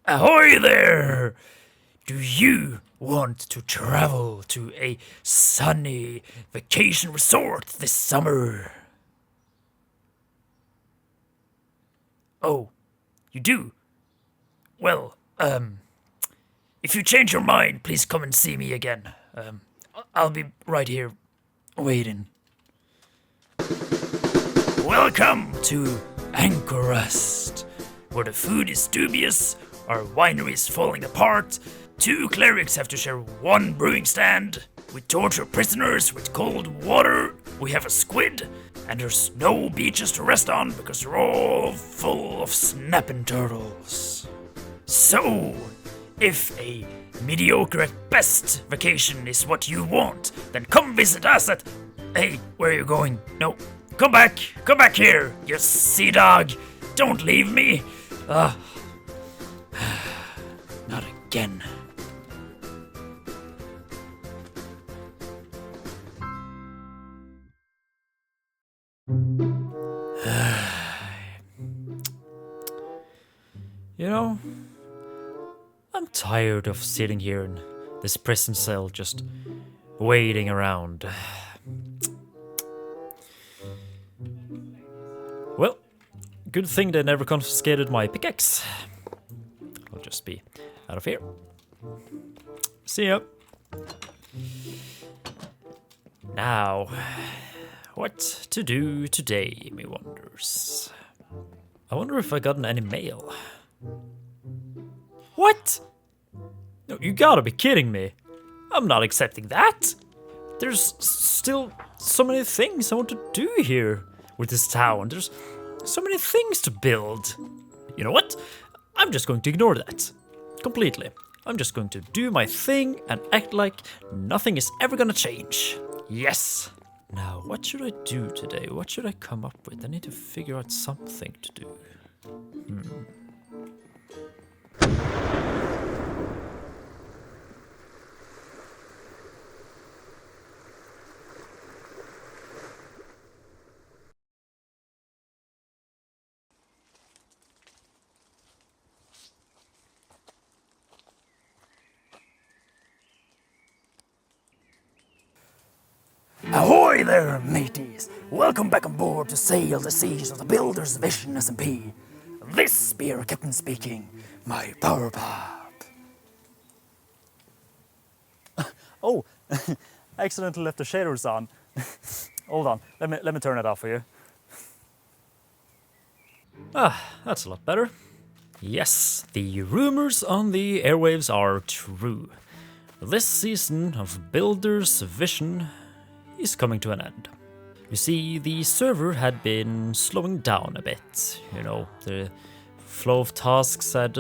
Ahoy there! Do you want to travel to a sunny vacation resort this summer? Oh, you do? Well, if you change your mind, please come and see me again. I'll be right here waiting. Welcome to Anchorust, where the food is dubious, our winery is falling apart, 2 clerics have to share 1 brewing stand, we torture prisoners with cold water, we have a squid, and there's no beaches to rest on because they're all full of snapping turtles. So, if a mediocre at best vacation is what you want, then come visit us at... Hey, where are you going? No, come back here, you sea dog. Don't leave me. Not again. You know, I'm tired of sitting here in this prison cell just waiting around. Well, good thing they never confiscated my pickaxe. I'll just be out of here. See ya. Now, what to do today, me wonders. I wonder if I gotten any mail. What? No, you gotta be kidding me. I'm not accepting that. There's still so many things I want to do here with this town. There's so many things to build. You know what? I'm just going to ignore that. Completely. I'm just going to do my thing and act like nothing is ever gonna change. Yes. Now, what should I do today? What should I come up with? I need to figure out something to do. Ahoy there, mateys! Welcome back on board to sail the seas of the Builder's Vision SMP. This be your captain speaking, Mypowerbob. Oh, I accidentally left the shaders on. Hold on, let me turn it off for you. That's a lot better. Yes, the rumors on the airwaves are true. This season of Builder's Vision is coming to an end. You see, the server had been slowing down a bit. You know, the flow of tasks had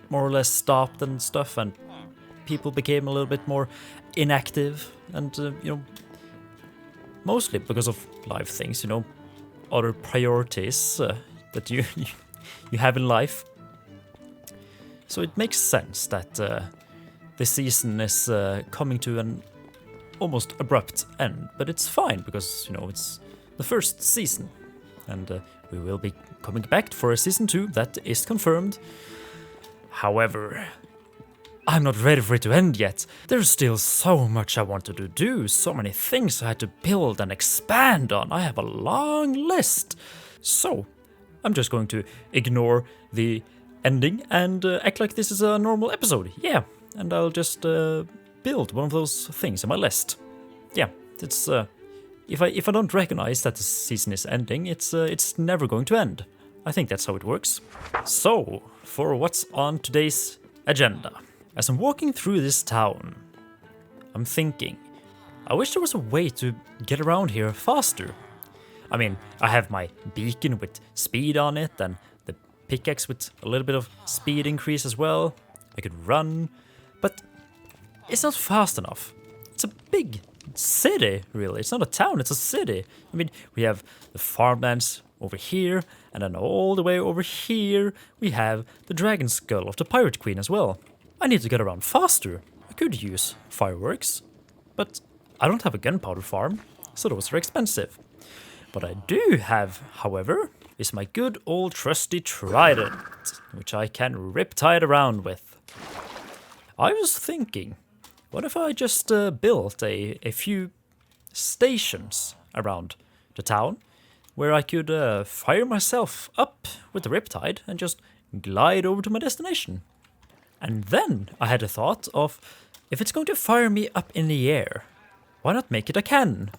more or less stopped and stuff, and people became a little bit more inactive, and you know, mostly because of life things, you know, other priorities that you have in life. So it makes sense that this season is coming to an almost abrupt end, but it's fine because, you know, it's the first season, and we will be coming back for a season 2 that is confirmed. However, I'm not ready for it to end yet. There's still so much I wanted to do, so many things I had to build and expand on. I have a long list. So, I'm just going to ignore the ending and act like this is a normal episode. Yeah, and I'll just build one of those things on my list. Yeah, it's if I don't recognize that the season is ending, it's never going to end. I think that's how it works. So, for what's on today's agenda. As I'm walking through this town, I'm thinking, I wish there was a way to get around here faster. I mean, I have my beacon with speed on it, and the pickaxe with a little bit of speed increase as well. I could run, but it's not fast enough. It's a big city, really. It's not a town, it's a city. I mean, we have the farmlands over here, and then all the way over here, we have the dragon skull of the pirate queen as well. I need to get around faster. I could use fireworks, but I don't have a gunpowder farm, so those are expensive. What I do have, however, is my good old trusty trident, which I can riptide around with. I was thinking, what if I just built a few stations around the town where I could fire myself up with the riptide and just glide over to my destination. And then I had a thought of, if it's going to fire me up in the air, why not make it a cannon?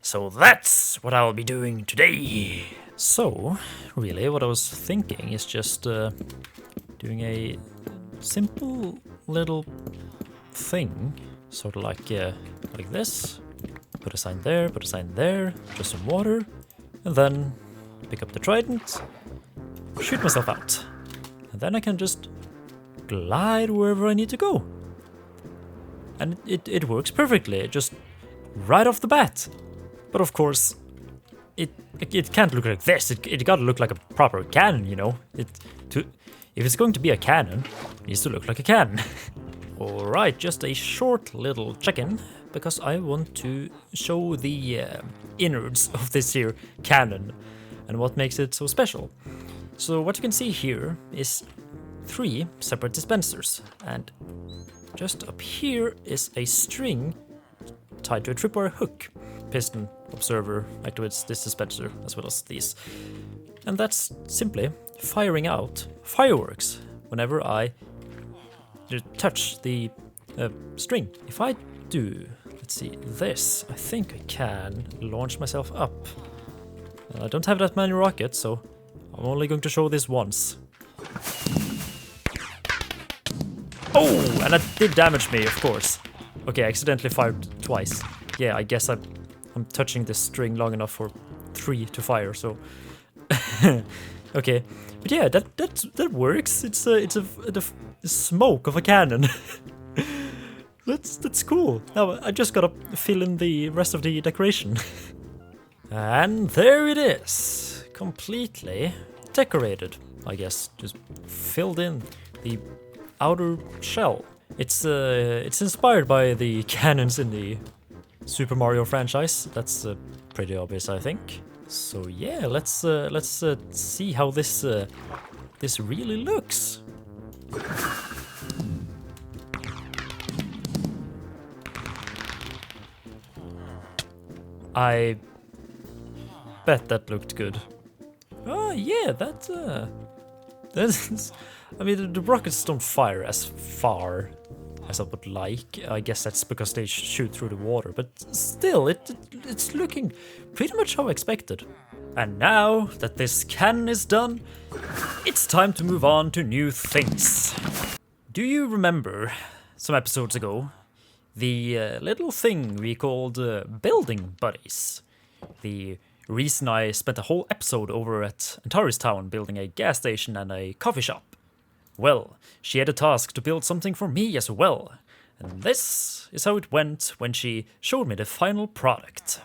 So that's what I'll be doing today. So, really, what I was thinking is just doing a simple little thing, sort of like this. Put a sign there, put a sign there, just some water, and then pick up the trident, shoot myself out. And then I can just glide wherever I need to go. And it works perfectly, just right off the bat. But of course, it can't look like this. It gotta look like a proper cannon, you know. If it's going to be a cannon, it needs to look like a cannon. Alright, just a short little check-in, because I want to show the innards of this here cannon and what makes it so special. So what you can see here is 3 separate dispensers, and just up here is a string tied to a tripwire hook. Piston observer activates this dispenser as well as these. And that's simply firing out fireworks whenever I touch the string. If I do, let's see, this, I think I can launch myself up. I don't have that many rockets, so I'm only going to show this once. Oh, and that did damage me, of course. Okay, I accidentally fired twice. Yeah, I guess I'm touching this string long enough for 3 to fire, so... Okay, but yeah, that works. It's a smoke of a cannon. That's cool. Now I just gotta fill in the rest of the decoration. And there it is, completely decorated. I guess just filled in the outer shell. It's inspired by the cannons in the Super Mario franchise. That's pretty obvious, I think. So yeah, let's see how this really looks. I bet that looked good. Oh yeah, that's I mean, the rockets don't fire as far as I would like. I guess that's because they shoot through the water, but still, it's looking pretty much how I expected. And now that this cannon is done, it's time to move on to new things. Do you remember, some episodes ago, the little thing we called building buddies? The reason I spent a whole episode over at Antares Town building a gas station and a coffee shop. Well, she had a task to build something for me as well, and this is how it went when she showed me the final product.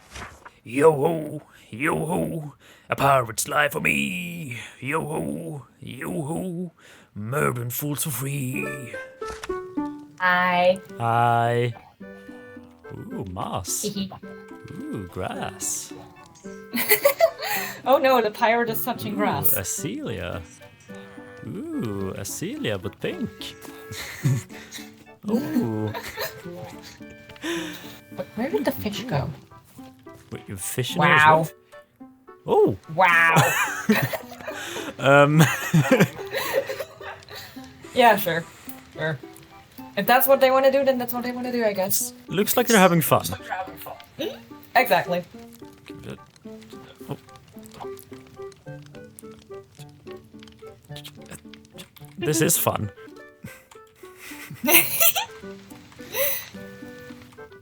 Yo-ho, yo-ho, a pirate's life for me. Yo-ho, yo-ho, murdering fools for free. Hi. Hi. Ooh, moss. Ooh, grass. Oh no, the pirate is touching grass. Ooh, Acelia. Ooh, Acelia, but pink. Ooh. But where did the fish go? Wait, you're fishing Wow. as well? Oh. Wow. Yeah, sure. Sure. If that's what they want to do, then that's what they want to do, I guess. Looks like they're having fun. Exactly. Oh. This is fun.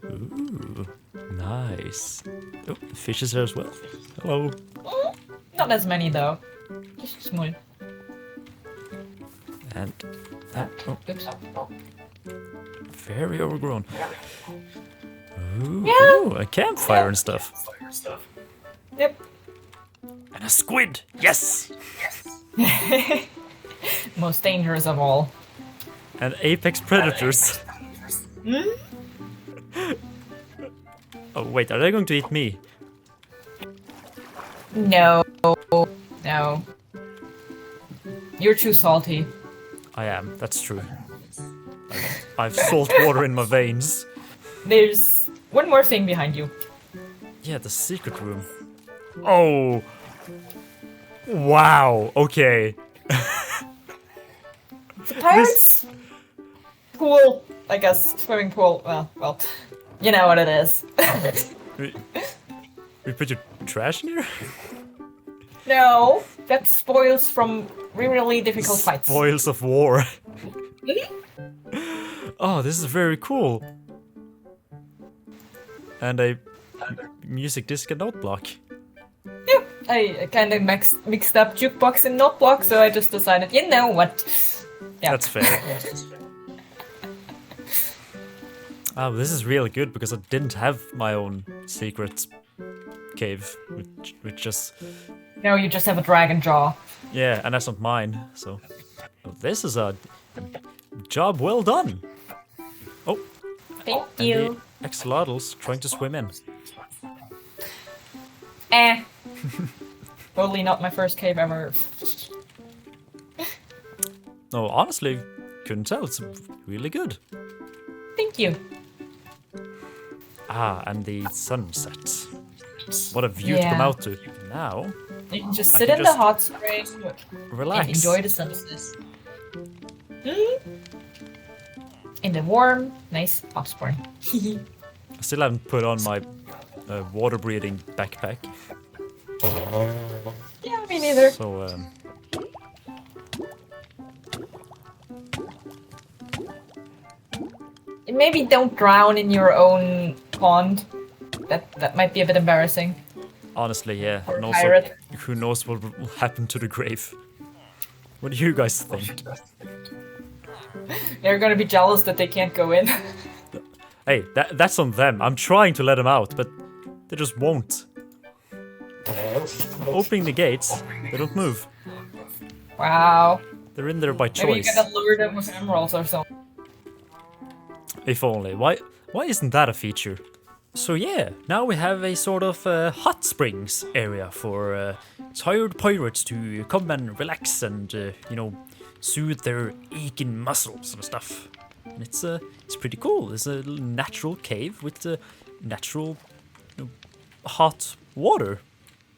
Ooh, nice. Oh, fish is there as well. Hello. Not as many though. Just small. And oh, Oops. very overgrown. Ooh, Yeah. ooh, a campfire and stuff. Yep. And a squid. Yes. Most dangerous of all. And apex predators. Oh wait, are they going to eat me? No. No. You're too salty. I am, that's true. I've salt water in my veins. There's one more thing behind you. Yeah, the secret room. Oh! Wow, okay. The pirates pool, I guess. Swimming pool. Well, you know what it is. We put your trash in here? No, that spoils from really difficult fights. Spoils of war. Really? Oh, this is very cool. And a music disc and note block. Yeah, I kind of mixed up jukebox and note block, so I just decided, you know what? Yeah. That's fair. Oh, this is really good because I didn't have my own secret cave, which just... No, you just have a dragon jaw. Yeah, and that's not mine, so... This is a job well done. Oh, Thank and you. the axolotls trying to swim in. Totally not my first cave ever. No, honestly, couldn't tell. It's really good. Thank you. Ah, and the sunset. What a view to come Yeah. out to. Now, You can just I sit can in just the hot spring relax. and enjoy the sunset. In the warm, nice hot spring. I still haven't put on my water-breathing backpack. Yeah, me neither. So, Maybe don't drown in your own pond. That might be a bit embarrassing. honestly, yeah. Or And a also, pirate. who knows what will happen to the grave. What do you guys think? They're gonna be jealous that they can't go in. Hey, that's on them. I'm trying to let them out, but they just won't. Opening the gates, they don't move. Wow. They're in there by Maybe you choice. gotta lure them with emeralds or something. If only. Why isn't that a feature? So yeah, now we have a sort of hot springs area for tired pirates to come and relax and, you know, soothe their aching muscles and stuff. And it's pretty cool. It's a little natural cave with natural hot water.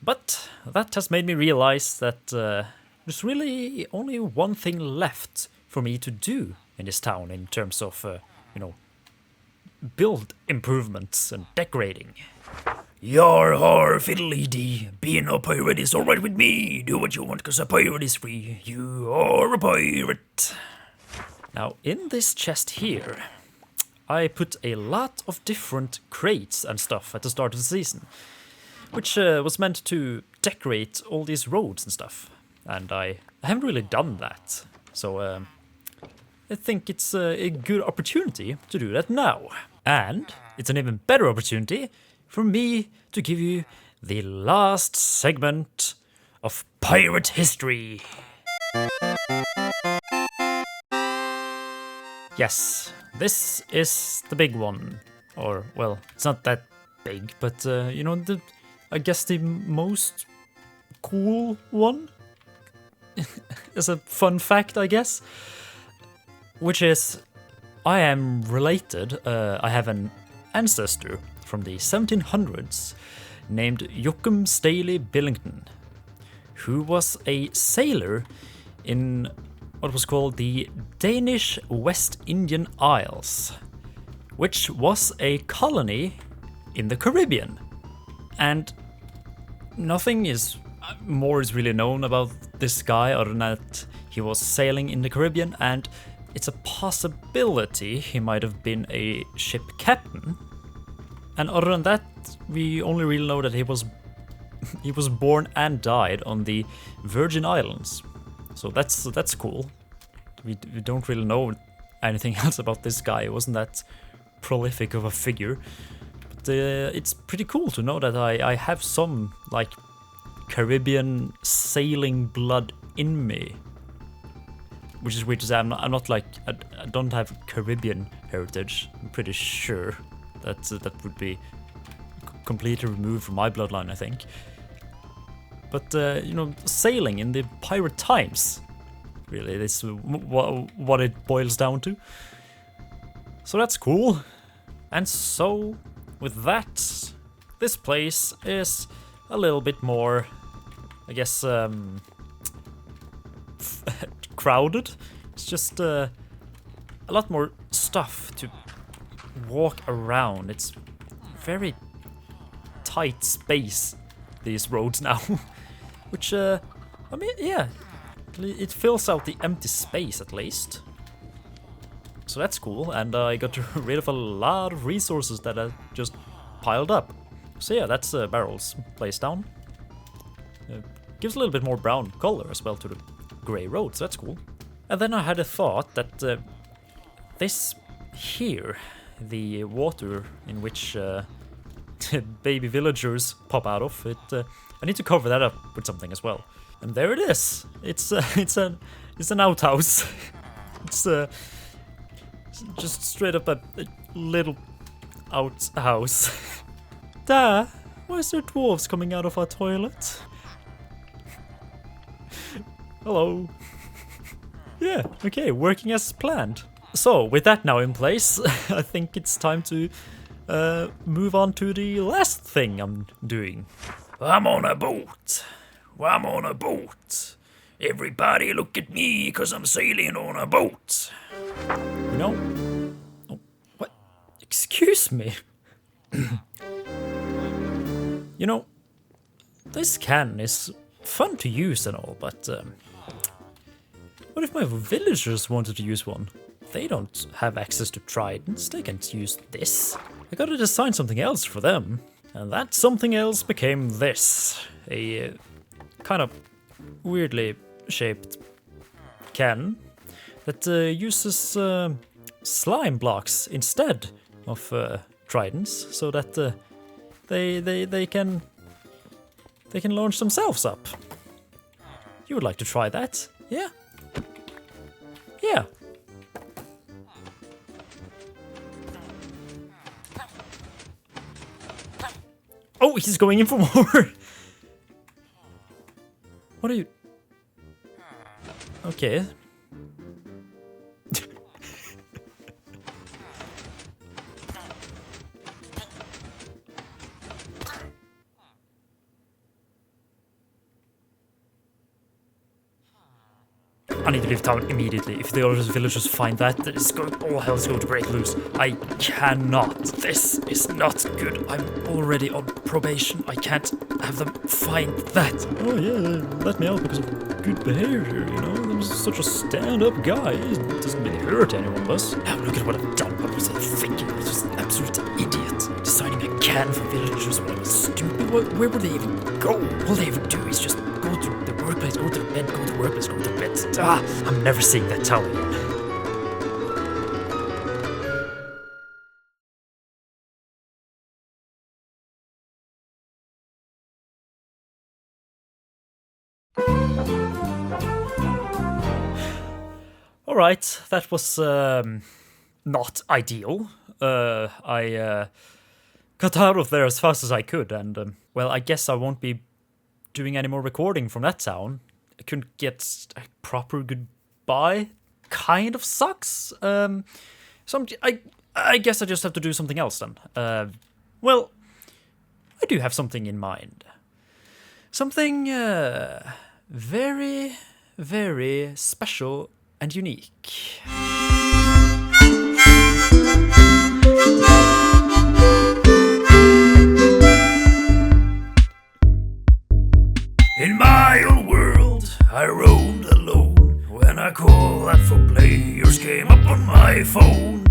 But that has made me realize that there's really only one thing left for me to do in this town in terms of, you know, build improvements and decorating. Yar har fiddly dee, being a pirate is alright with me. Do what you want, cause a pirate is free. You are a pirate. Now, in this chest here, I put a lot of different crates and stuff at the start of the season, which was meant to decorate all these roads and stuff. And I haven't really done that, so I think it's a good opportunity to do that now. And it's an even better opportunity for me to give you the last segment of pirate history. Yes, this is the big one. Or, well, it's not that big, but, you know, I guess the most cool one? As a fun fact, I guess. Which is, I am related, I have an ancestor from the 1700s named Joachim Staley Billington, who was a sailor in what was called the Danish West Indian Isles, which was a colony in the Caribbean. And nothing more is really known about this guy other than that he was sailing in the Caribbean, and it's a possibility he might have been a ship captain. And other than that, we only really know that he was born and died on the Virgin Islands. So that's cool. We don't really know anything else about this guy. He wasn't that prolific of a figure. But it's pretty cool to know that I have some, like, Caribbean sailing blood in me. Which is weird to say. I'm not like, I don't have Caribbean heritage. I'm pretty sure that would be completely removed from my bloodline, I think. but you know, sailing in the pirate times. Really, this is what it boils down to. So that's cool. And so, with that, this place is a little bit more, I guess, crowded. It's just a lot more stuff to walk around. It's very tight space, these roads now. Which, I mean, yeah, it fills out the empty space at least. So that's cool, and I got rid of a lot of resources that I just piled up. So yeah, that's Barrel's place down. Gives a little bit more brown color as well to the grey road, so that's cool. And then I had a thought that this here, the water in which baby villagers pop out of, I need to cover that up with something as well. And there it is. It's an outhouse. It's just straight up a little outhouse. Dad, why is there dwarves coming out of our toilet? Hello. Yeah, okay, working as planned. So, with that now in place, I think it's time to move on to the last thing I'm doing. I'm on a boat. I'm on a boat. Everybody look at me, 'cause I'm sailing on a boat. You know? Oh, what? Excuse me? You know, this cannon is fun to use and all, but what if my villagers wanted to use one? They don't have access to tridents, they can't use this. I gotta design something else for them. And that something else became this. A kind of weirdly shaped cannon that uses slime blocks instead of tridents, so that they can launch themselves up. You would like to try that? Yeah? Yeah. Oh, he's going in for more! What are you... Okay. I need to leave town immediately. If the other villagers find that, all hell is going to break loose. I cannot. This is not good. I'm already on probation. I can't have them find that. Oh yeah, let me out because of good behavior, you know? I'm such a stand-up guy. It doesn't really hurt anyone of us. Now look at what I've done. What was I thinking? I was just an absolute idiot. Designing a can for villagers when I was stupid. Where would they even go? All they ever do is just go to the workplace, go to the bed, go to the workplace, go to the bed. I'm never seeing that tower again. Alright, that was not ideal. I got out of there as fast as I could, and well, I guess I won't be doing any more recording from that town. I couldn't get a proper goodbye. Kind of sucks. So I guess I just have to do something else then. Well, I do have something in mind. Something very, very special and unique. In my old world, I roamed alone. When I called out for players, came up on my phone.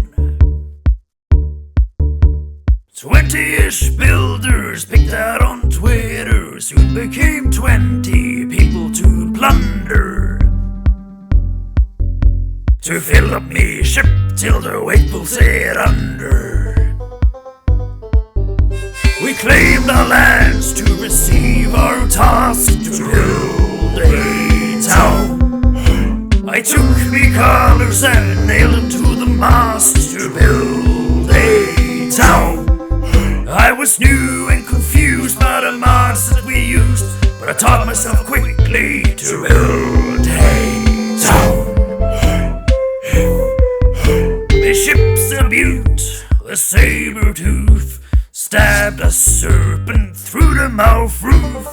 20-ish builders picked out on Twitter. Soon became 20 people to plunder. To fill up me ship till the wake pulls it under. We claimed our lands to receive our task to build a town. I took me colors and nailed them to the mast to build a town. I was new and confused by the mods that we used, but I taught myself quickly to build a town. The ship's a beaut, the saber-tooth stabbed a serpent through the mouth roof.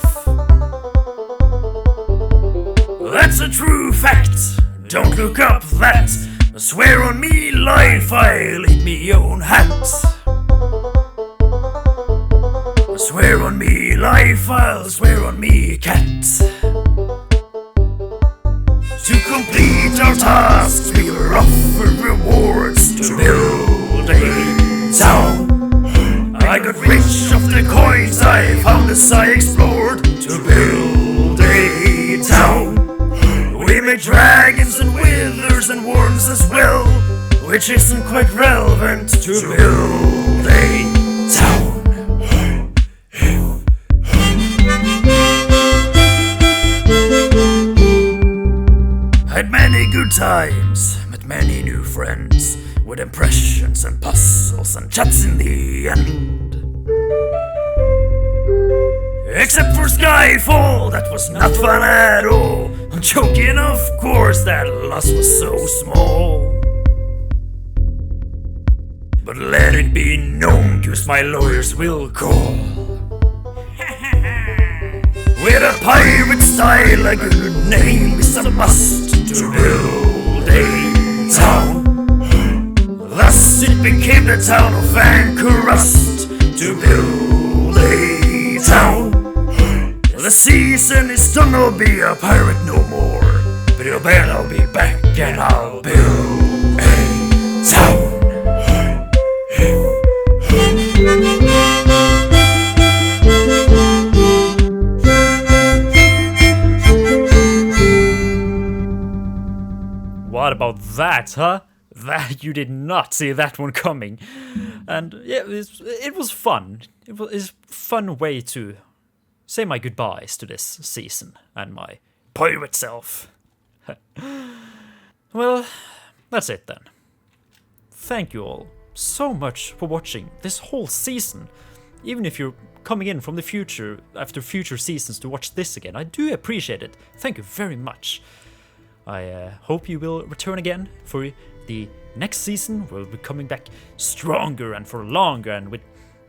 That's a true fact, don't look up that. Swear on me life, I'll eat me own hat. Swear on me life, I'll swear on me cat. To complete our tasks, we were offered rewards to build a town. I got rich off the coins I found as I explored to build a town. We made dragons and withers and worms as well, which isn't quite relevant to build a town. Had many good times, met many new friends, with impressions and puzzles and chats in the end. Except for Skyfall, that was not fun at all. I'm joking, of course, that loss was so small. But let it be known, 'cause my lawyers will call. With a pirate style, a good name is a must to build a town. Thus it became the town of Anchorust to build a town. The season is done, I'll be a pirate no more, but you'll bet I'll be back and I'll build a town. What about that, huh? That you did not see that one coming. And yeah, it was fun. It was a fun way to say my goodbyes to this season and my pirate self. Well, that's it then. Thank you all so much for watching this whole season. Even if you're coming in from the future, after future seasons to watch this again, I do appreciate it. Thank you very much. I hope you will return again for the next season. We'll be coming back stronger and for longer and with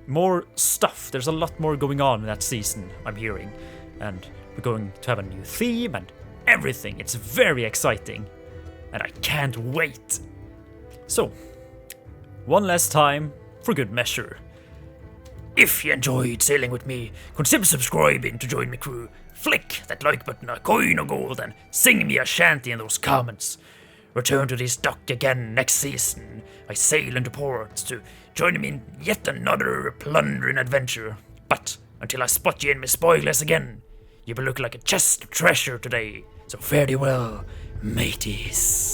more stuff. There's a lot more going on in that season, I'm hearing. And we're going to have a new theme and everything. It's very exciting. And I can't wait. So, one last time for good measure. If you enjoyed sailing with me, consider subscribing to join my crew. Flick that like button, a coin of gold, and sing me a shanty in those comments. Return to this dock again next season. I sail into port to join me in yet another plundering adventure. But until I spot you in my spoilers again, you will look like a chest of treasure today. So fare thee well, mateys.